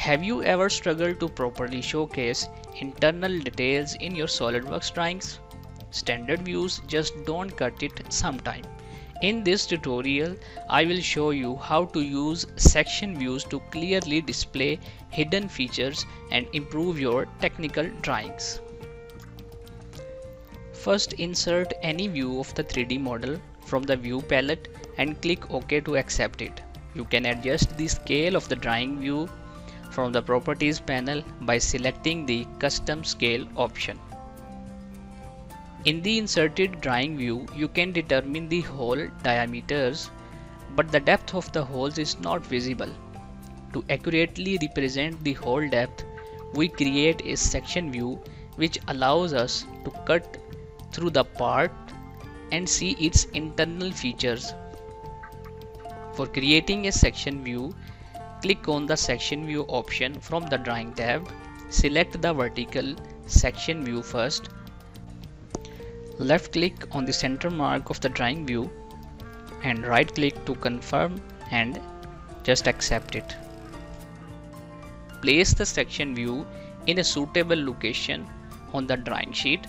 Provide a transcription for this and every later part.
Have you ever struggled to properly showcase internal details in your SolidWorks drawings? Standard views just don't cut it sometimes. In this tutorial, I will show you how to use section views to clearly display hidden features and improve your technical drawings. First, insert any view of the 3D model from the view palette and click OK to accept it. You can adjust the scale of the drawing view from the Properties panel by selecting the Custom Scale option. In the inserted drawing view, you can determine the hole diameters, but the depth of the holes is not visible. To accurately represent the hole depth, we create a section view which allows us to cut through the part and see its internal features. For creating a section view, click on the section view option from the drawing tab. Select the vertical section view first. Left click on the center mark of the drawing view and right click to confirm and just accept it. Place the section view in a suitable location on the drawing sheet.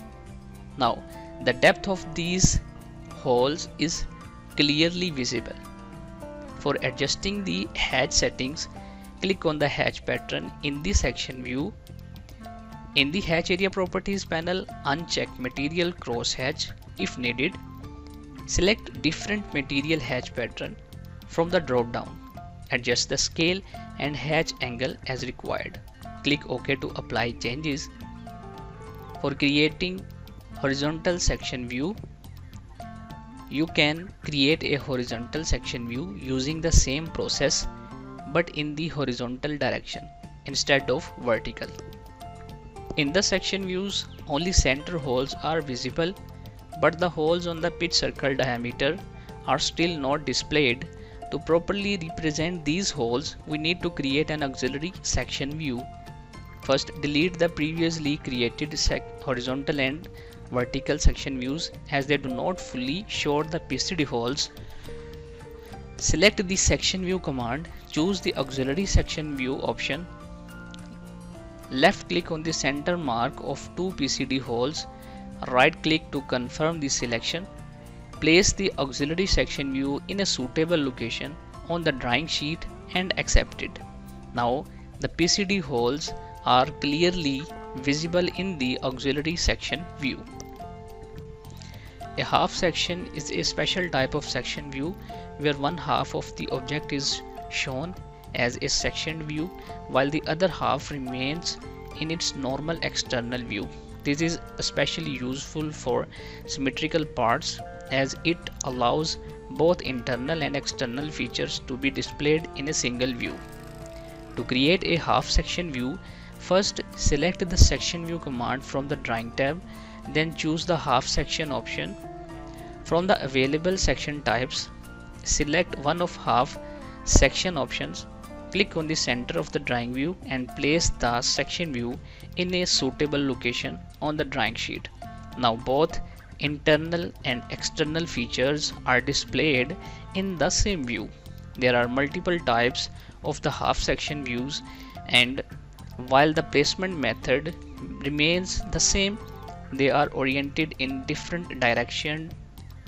Now the depth of these holes is clearly visible. For adjusting the hatch settings, click on the hatch pattern in the section view. In the hatch area properties panel, uncheck material cross hatch if needed. Select different material hatch pattern from the drop down. Adjust the scale and hatch angle as required. Click OK to apply changes. For creating horizontal section view, you can create a horizontal section view using the same process but in the horizontal direction instead of vertical. In the section views, only center holes are visible, but the holes on the pitch circle diameter are still not displayed. To properly represent these holes, we need to create an auxiliary section view. First, delete the previously created horizontal and vertical section views as they do not fully show the PCD holes. Select the section view command, choose the auxiliary section view option. Left click on the center mark of two PCD holes. Right click to confirm the selection. Place the auxiliary section view in a suitable location on the drawing sheet and accept it. Now the PCD holes are clearly visible in the auxiliary section view. A half section is a special type of section view where one half of the object is shown as a section view while the other half remains in its normal external view. This is especially useful for symmetrical parts as it allows both internal and external features to be displayed in a single view. To create a half section view, first select the section view command from the drawing tab, then choose the half section option. From the available section types, select one of half section options. Click on the center of the drawing view and place the section view in a suitable location on the drawing sheet. Now both internal and external features are displayed in the same view. There are multiple types of the half section views, and while the placement method remains the same, they are oriented in different directions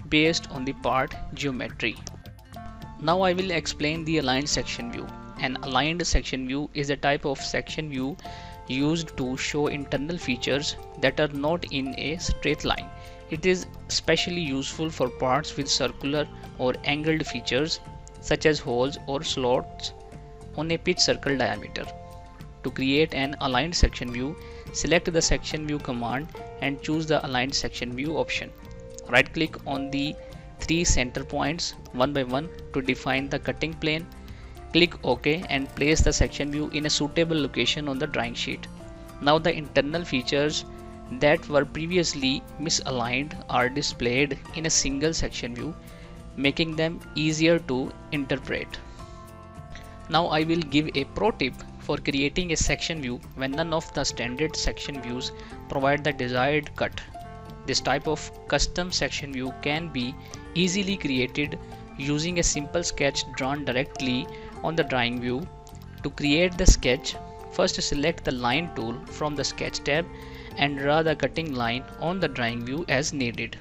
based on the part geometry. Now I will explain the aligned section view. An aligned section view is a type of section view used to show internal features that are not in a straight line. It is especially useful for parts with circular or angled features such as holes or slots on a pitch circle diameter. To create an aligned section view, select the section view command and choose the aligned section view option. Right click on the three center points one by one to define the cutting plane. Click OK and place the section view in a suitable location on the drawing sheet. Now the internal features that were previously misaligned are displayed in a single section view, making them easier to interpret. Now I will give a pro tip for creating a section view when none of the standard section views provide the desired cut. This type of custom section view can be easily created using a simple sketch drawn directly on the drawing view. To create the sketch, First select the line tool from the sketch tab and draw the cutting line on the drawing view as needed.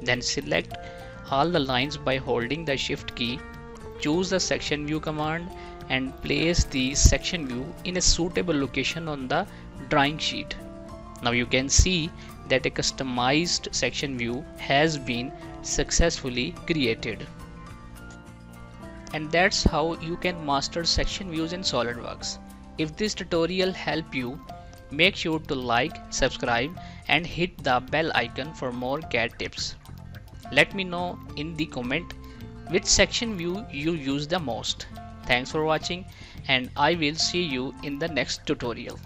Then select all the lines by holding the shift key. Choose the section view command and place the section view in a suitable location on the drawing sheet. Now you can see that a customized section view has been successfully created. And that's how you can master section views in SolidWorks. If this tutorial helped you, make sure to like, subscribe and hit the bell icon for more CAD tips. Let me know in the comment which section view you use the most. Thanks for watching and I will see you in the next tutorial.